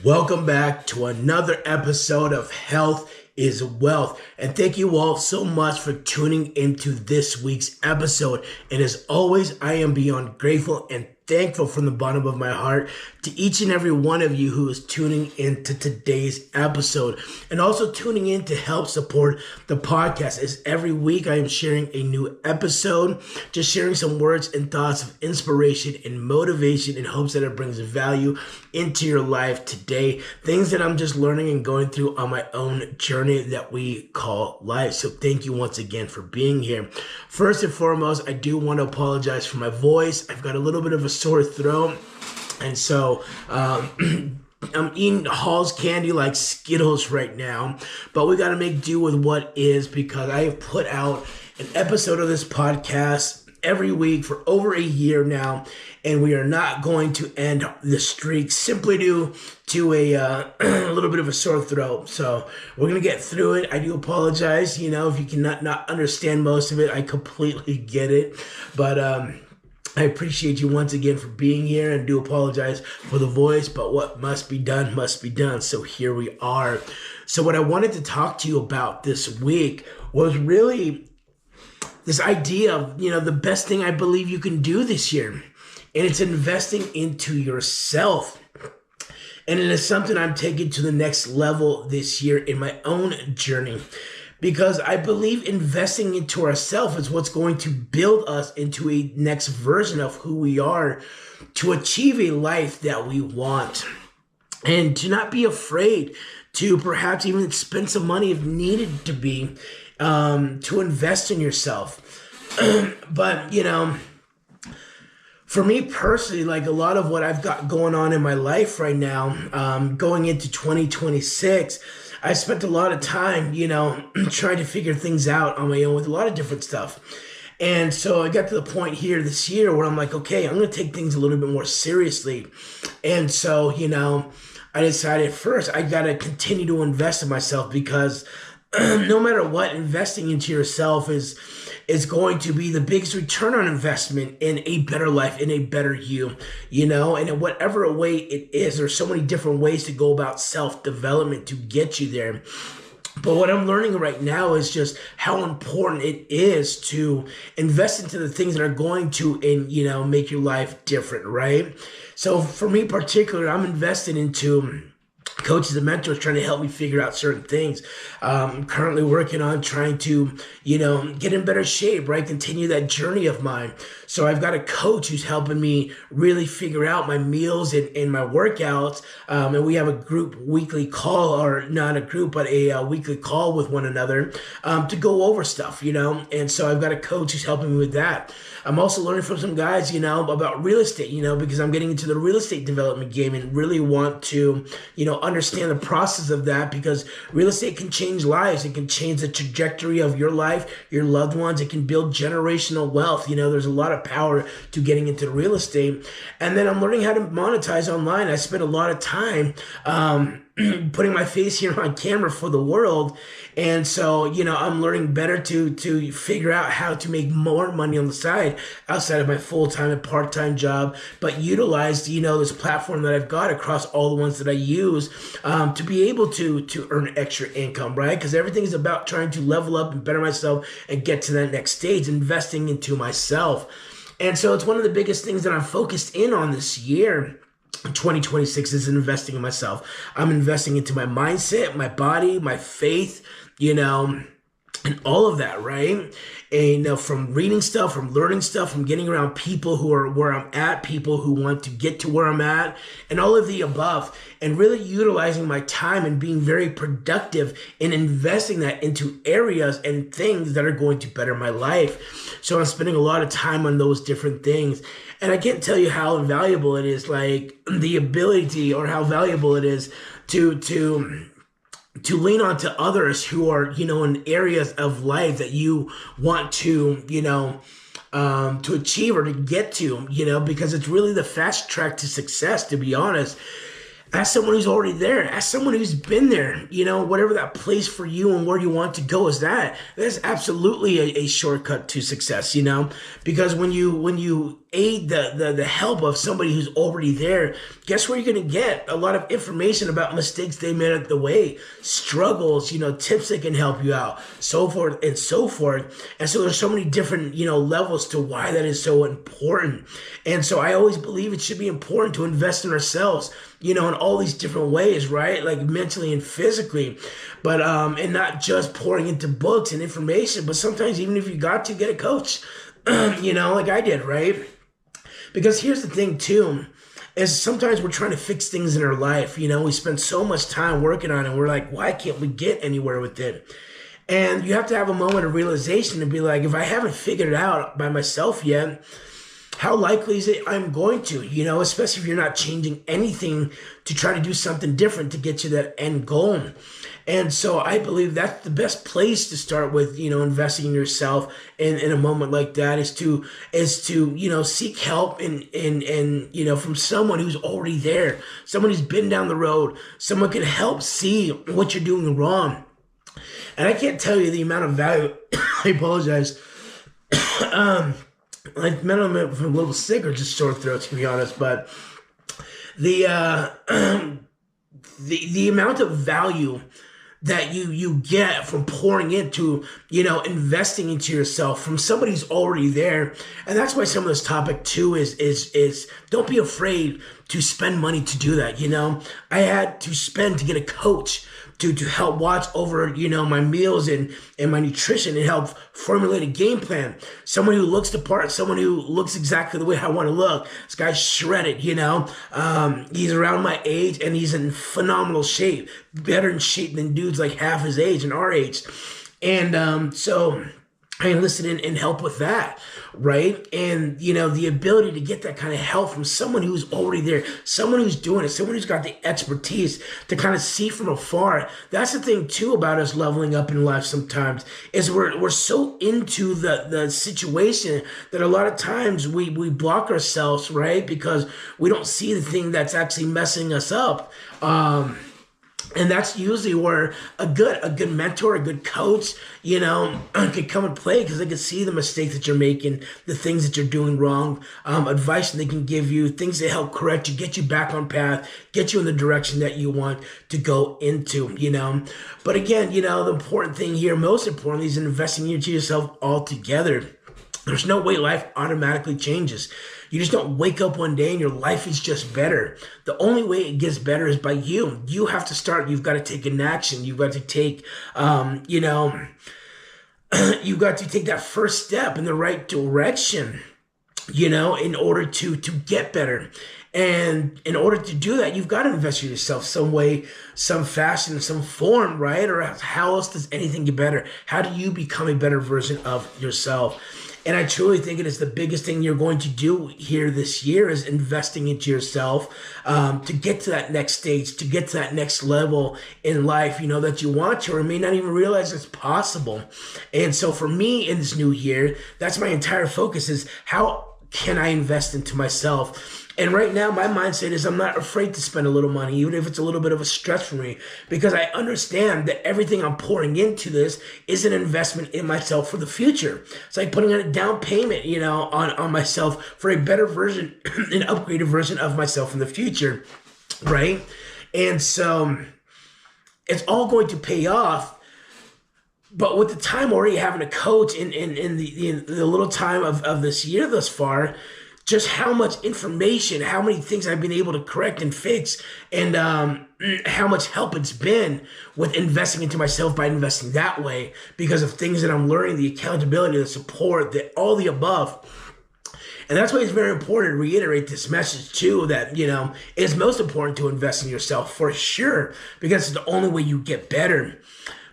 Welcome back to another episode of Health is Wealth. And thank you all so much for tuning into this week's episode. And as always, I am beyond grateful and thankful from the bottom of my heart to each and every one of you who is tuning into today's episode and also tuning in to help support the podcast. As every week I am sharing a new episode, just sharing some words and thoughts of inspiration and motivation in hopes that it brings value into your life today. Things that I'm just learning and going through on my own journey that we call life. So thank you once again for being here. First and foremost, I do want to apologize for my voice. I've got a little bit of a sore throat, and so I'm eating Hall's candy like Skittles right now, but we got to make do with what is, because I have put out an episode of this podcast every week for over a year now, and we are not going to end the streak simply due to a little bit of a sore throat. So we're going to get through it. I do apologize, if you cannot not understand most of it. I completely get it, but I appreciate you once again for being here, and do apologize for the voice, but what must be done must be done. So here we are. So what I wanted to talk to you about this week was really this idea of, the best thing I believe you can do this year. And it's investing into yourself. And it is something I'm taking to the next level this year in my own journey, because I believe investing into ourselves is what's going to build us into a next version of who we are to achieve a life that we want. And to not be afraid to perhaps even spend some money if needed to be, to invest in yourself. But, for me personally, like a lot of what I've got going on in my life right now, going into 2026, I spent a lot of time, trying to figure things out on my own with a lot of different stuff. And so I got to the point here this year where I'm like, okay, I'm going to take things a little bit more seriously. And so, I decided first I got to continue to invest in myself, because no matter what, investing into yourself is going to be the biggest return on investment in a better life, in a better you, and in whatever way it is. There's so many different ways to go about self-development to get you there. But what I'm learning right now is just how important it is to invest into the things that are going to, make your life different, right? So for me particularly, I'm invested into coaches and mentors trying to help me figure out certain things. I'm currently working on trying to, get in better shape, right? Continue that journey of mine. So I've got a coach who's helping me really figure out my meals and my workouts. And we have a group weekly call, or not a group, but a weekly call with one another to go over stuff, And so I've got a coach who's helping me with that. I'm also learning from some guys, about real estate, because I'm getting into the real estate development game and really want to, understand the process of that, because real estate can change lives. It can change the trajectory of your life, your loved ones. It can build generational wealth. There's a lot of power to getting into real estate. And then I'm learning how to monetize online. I spent a lot of time putting my face here on camera for the world. And so, I'm learning better to figure out how to make more money on the side outside of my full-time and part-time job, but utilize, this platform that I've got across all the ones that I use to be able to earn extra income, right? Because everything is about trying to level up and better myself and get to that next stage, investing into myself. And so it's one of the biggest things that I'm focused in on this year. 2026 is investing in myself. I'm investing into my mindset, my body, my faith, and all of that, right? And from reading stuff, from learning stuff, from getting around people who are where I'm at, people who want to get to where I'm at, and all of the above, and really utilizing my time and being very productive in investing that into areas and things that are going to better my life. So I'm spending a lot of time on those different things. And I can't tell you how valuable it is, like the ability, or how valuable it is to lean on to others who are, in areas of life that you want to, to achieve or to get to, because it's really the fast track to success, to be honest. Ask someone who's already there. Ask someone who's been there. Whatever that place for you and where you want to go is that. That's absolutely a shortcut to success. Because when you aid the help of somebody who's already there, guess where you're gonna get a lot of information about mistakes they made at the way, struggles, tips that can help you out, so forth and so forth. And so there's so many different levels to why that is so important. And so I always believe it should be important to invest in ourselves, in all these different ways, right? Like mentally and physically, but and not just pouring into books and information, but sometimes even if you got to get a coach, like I did, right? Because here's the thing too, is sometimes we're trying to fix things in our life. We spend so much time working on it. We're like, why can't we get anywhere with it? And you have to have a moment of realization and be like, if I haven't figured it out by myself yet, how likely is it I'm going to, especially if you're not changing anything to try to do something different to get you that end goal. And so I believe that's the best place to start with, investing in yourself in a moment like that is to seek help and from someone who's already there, someone who's been down the road, someone can help see what you're doing wrong. And I can't tell you the amount of value. I apologize. I met him from a little sick or just sore throat, to be honest, but the amount of value that you get from pouring into, investing into yourself from somebody who's already there. And that's why some of this topic too is don't be afraid to spend money to do that. I had to spend to get a coach to help watch over, my meals and my nutrition and help formulate a game plan. Someone who looks the part, someone who looks exactly the way I want to look. This guy's shredded, he's around my age and he's in phenomenal shape, better in shape than dudes like half his age and our age. And so I enlisted in help with that, right? And, the ability to get that kind of help from someone who's already there, someone who's doing it, someone who's got the expertise to kind of see from afar. That's the thing, too, about us leveling up in life sometimes, is we're so into the situation that a lot of times we block ourselves, right? Because we don't see the thing that's actually messing us up. And that's usually where a good mentor, a good coach, could come and play because they can see the mistakes that you're making, the things that you're doing wrong, advice that they can give you, things that help correct you, get you back on path, get you in the direction that you want to go into, But again, the important thing here, most importantly, is investing into yourself altogether. There's no way life automatically changes. You just don't wake up one day and your life is just better. The only way it gets better is by you. You have to start. You've got to take an action. You've got to take, you've got to take that first step in the right direction, in order to get better. And in order to do that, you've got to invest in yourself some way, some fashion, some form, right? Or how else does anything get better? How do you become a better version of yourself? And I truly think it is the biggest thing you're going to do here this year is investing into yourself to get to that next stage, to get to that next level in life, that you want to or may not even realize it's possible. And so for me in this new year, that's my entire focus is how can I invest into myself? And right now, my mindset is I'm not afraid to spend a little money, even if it's a little bit of a stretch for me, because I understand that everything I'm pouring into this is an investment in myself for the future. It's like putting on a down payment, on myself for a better version, an upgraded version of myself in the future, right? And so it's all going to pay off. But with the time already having a coach in the little time of this year thus far, just how much information, how many things I've been able to correct and fix, and how much help it's been with investing into myself by investing that way because of things that I'm learning, the accountability, the support, all the above. And that's why it's very important to reiterate this message too, that, it's most important to invest in yourself for sure, because it's the only way you get better.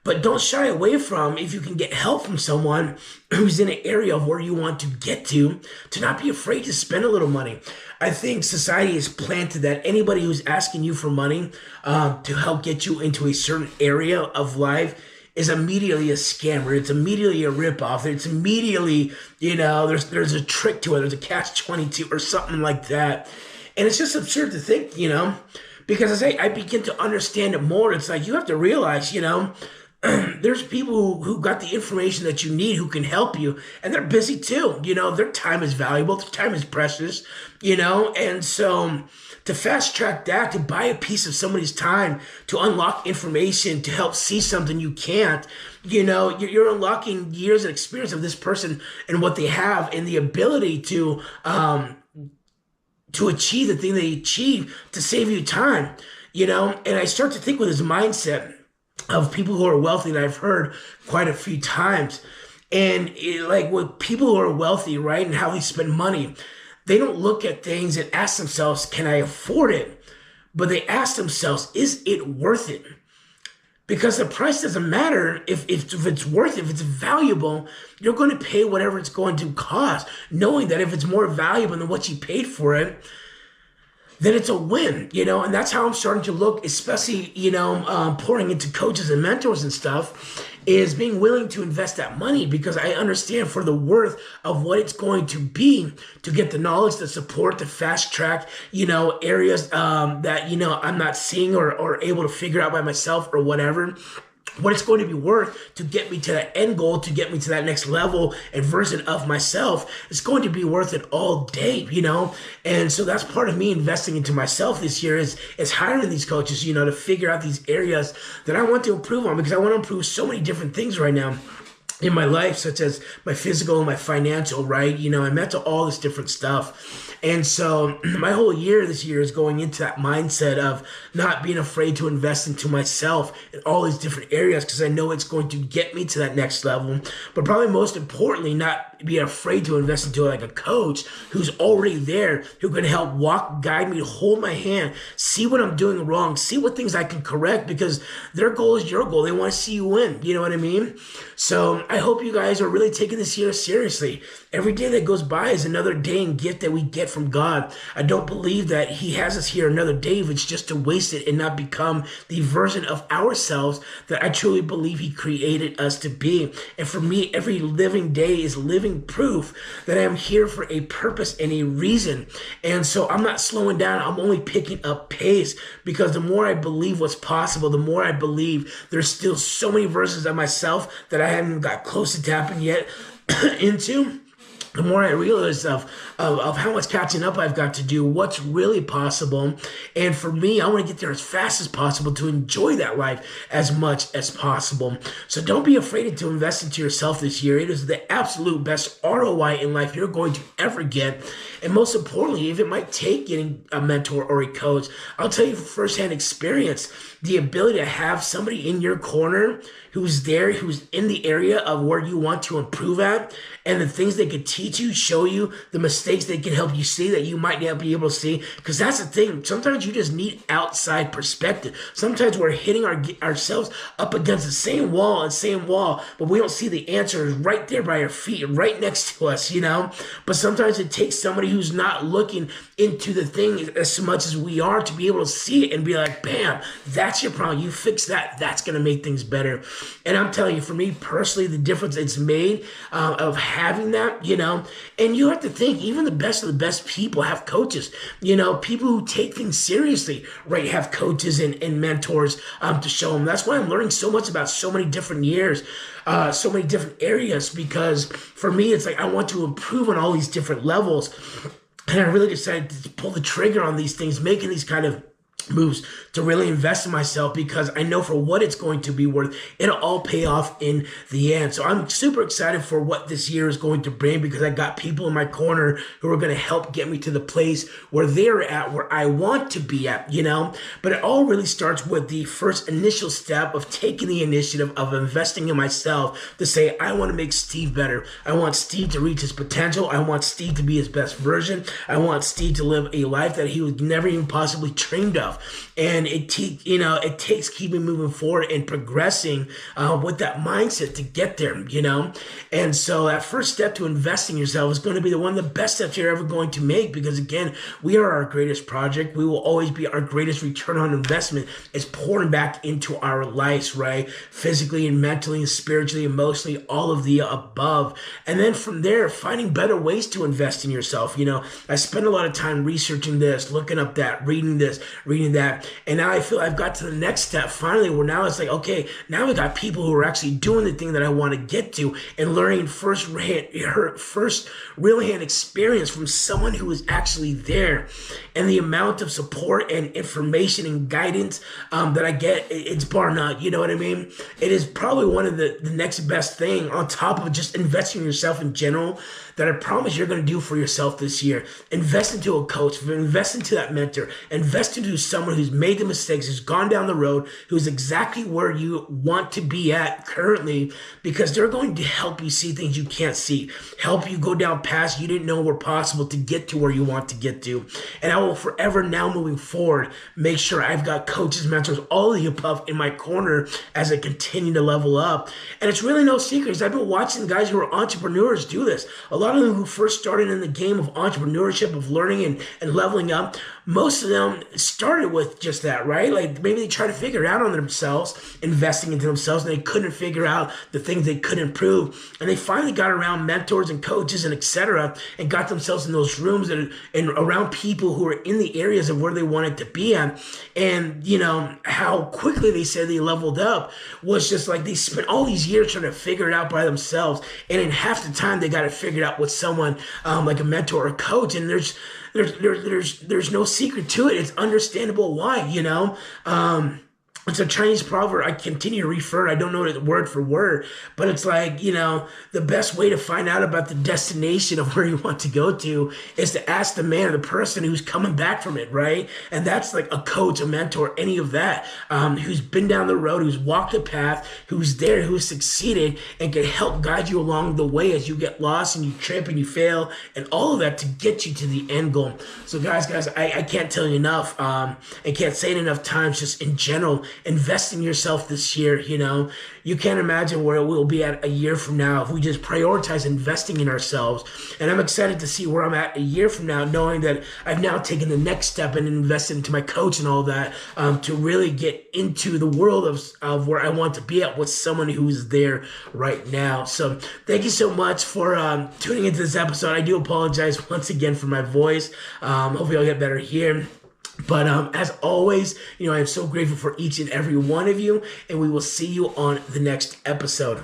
But don't shy away from, if you can get help from someone who's in an area of where you want to get to not be afraid to spend a little money. I think society has planted that anybody who's asking you for money to help get you into a certain area of life is immediately a scammer. It's immediately a ripoff. It's immediately, there's a trick to it. There's a catch-22 or something like that. And it's just absurd to think, Because as I begin to understand it more, it's like you have to realize, there's people who got the information that you need who can help you, and they're busy too. Their time is valuable, their time is precious, and so to fast track that, to buy a piece of somebody's time, to unlock information, to help see something you can't, you're unlocking years of experience of this person and what they have and the ability to achieve the thing they achieve to save you time, and I start to think with this mindset of people who are wealthy that I've heard quite a few times. And like with people who are wealthy, right, and how they spend money, they don't look at things and ask themselves, can I afford it? But they ask themselves, is it worth it? Because the price doesn't matter if it's worth it, if it's valuable, you're going to pay whatever it's going to cost, knowing that if it's more valuable than what you paid for it, then it's a win, and that's how I'm starting to look, especially, pouring into coaches and mentors and stuff, is being willing to invest that money because I understand for the worth of what it's going to be to get the knowledge, the support, the fast track, areas that, I'm not seeing or able to figure out by myself or whatever. What it's going to be worth to get me to that end goal, to get me to that next level and version of myself, it's going to be worth it all day, And so that's part of me investing into myself this year is hiring these coaches, to figure out these areas that I want to improve on because I want to improve so many different things right now in my life, such as my physical and my financial, right? I'm into all this different stuff. And so my whole year this year is going into that mindset of not being afraid to invest into myself in all these different areas because I know it's going to get me to that next level. But probably most importantly, not be afraid to invest into like a coach who's already there, who can help guide me, hold my hand, see what I'm doing wrong, see what things I can correct because their goal is your goal. They want to see you win. You know what I mean? So I hope you guys are really taking this year seriously. Every day that goes by is another day and gift that we get from God. I don't believe that He has us here another day if it's just to waste it and not become the version of ourselves that I truly believe He created us to be. And for me, every living day is living proof that I am here for a purpose and a reason. And so I'm not slowing down. I'm only picking up pace because the more I believe what's possible, the more I believe there's still so many versions of myself that I haven't got close to tapping yet into. The more I realize of how much catching up I've got to do, what's really possible. And for me, I want to get there as fast as possible to enjoy that life as much as possible. So don't be afraid to invest into yourself this year. It is the absolute best ROI in life you're going to ever get. And most importantly, if it might take getting a mentor or a coach, I'll tell you from firsthand experience, the ability to have somebody in your corner who's there, who's in the area of where you want to improve at, and the things they could teach you, show you, the mistakes they can help you see that you might not be able to see. Because that's the thing. Sometimes you just need outside perspective. Sometimes we're hitting ourselves up against the same wall, but we don't see the answers right there by our feet, right next to us, But sometimes it takes somebody who's not looking into the thing as much as we are to be able to see it and be like, bam, that's your problem. You fix that. That's going to make things better. And I'm telling you, for me personally, the difference it's made of having that, and you have to think, even the best of the best people have coaches, people who take things seriously, right, have coaches and mentors to show them. That's why I'm learning so much about so many different years, so many different areas, because for me, it's like I want to improve on all these different levels. And I really decided to pull the trigger on these things, making these kind of moves to really invest in myself because I know for what it's going to be worth, it'll all pay off in the end. So I'm super excited for what this year is going to bring because I got people in my corner who are going to help get me to the place where they're at, where I want to be at, But it all really starts with the first initial step of taking the initiative of investing in myself to say, I want to make Steve better. I want Steve to reach his potential. I want Steve to be his best version. I want Steve to live a life that he was never even possibly dreamed of. And it takes keeping moving forward and progressing with that mindset to get there, And so that first step to investing in yourself is going to be one of the best steps you're ever going to make because, again, we are our greatest project. We will always be our greatest return on investment is pouring back into our lives, right? Physically and mentally and spiritually, emotionally, all of the above. And then from there, finding better ways to invest in yourself. I spend a lot of time researching this, looking up that, reading in that. And now I feel I've got to the next step finally, where now it's like, okay, now we got people who are actually doing the thing that I want to get to and learning first real hand experience from someone who is actually there. And the amount of support and information and guidance that I get, it's bar none. You know what I mean? It is probably one of the next best thing on top of just investing in yourself in general that I promise you're going to do for yourself this year. Invest into a coach, invest into that mentor, invest into someone who's made the mistakes, who's gone down the road, who's exactly where you want to be at currently, because they're going to help you see things you can't see, help you go down paths you didn't know were possible to get to where you want to get to. And I will forever now moving forward make sure I've got coaches, mentors, all of the above in my corner as I continue to level up. And it's really no secret. I've been watching guys who are entrepreneurs do this. A lot of them who first started in the game of entrepreneurship, of learning and leveling up, most of them started with just that, right? Like maybe they tried to figure it out on themselves, investing into themselves, and they couldn't figure out the things they could improve. And they finally got around mentors and coaches and etc. and got themselves in those rooms and around people who are in the areas of where they wanted to be at. And you know, how quickly they said they leveled up was just like they spent all these years trying to figure it out by themselves. And in half the time they got it figured out with someone like a mentor or a coach. And there's no secret to it. It's understandable why, you know. It's a Chinese proverb I continue to refer. I don't know it word for word, but it's like, you know, the best way to find out about the destination of where you want to go to is to ask the man or the person who's coming back from it, right? And that's like a coach, a mentor, any of that, who's been down the road, who's walked the path, who's there, who's succeeded, and can help guide you along the way as you get lost and you trip and you fail and all of that to get you to the end goal. So guys, I can't tell you enough. I can't say it enough times, just in general. Invest in yourself this year. You know, you can't imagine where we'll be at a year from now if we just prioritize investing in ourselves. And I'm excited to see where I'm at a year from now, knowing that I've now taken the next step and invested into my coach and all that, to really get into the world of where I want to be at with someone who's there right now. So thank you so much for tuning into this episode. I do apologize once again for my voice. Hopefully I'll get better here. But as always, you know, I am so grateful for each and every one of you, and we will see you on the next episode.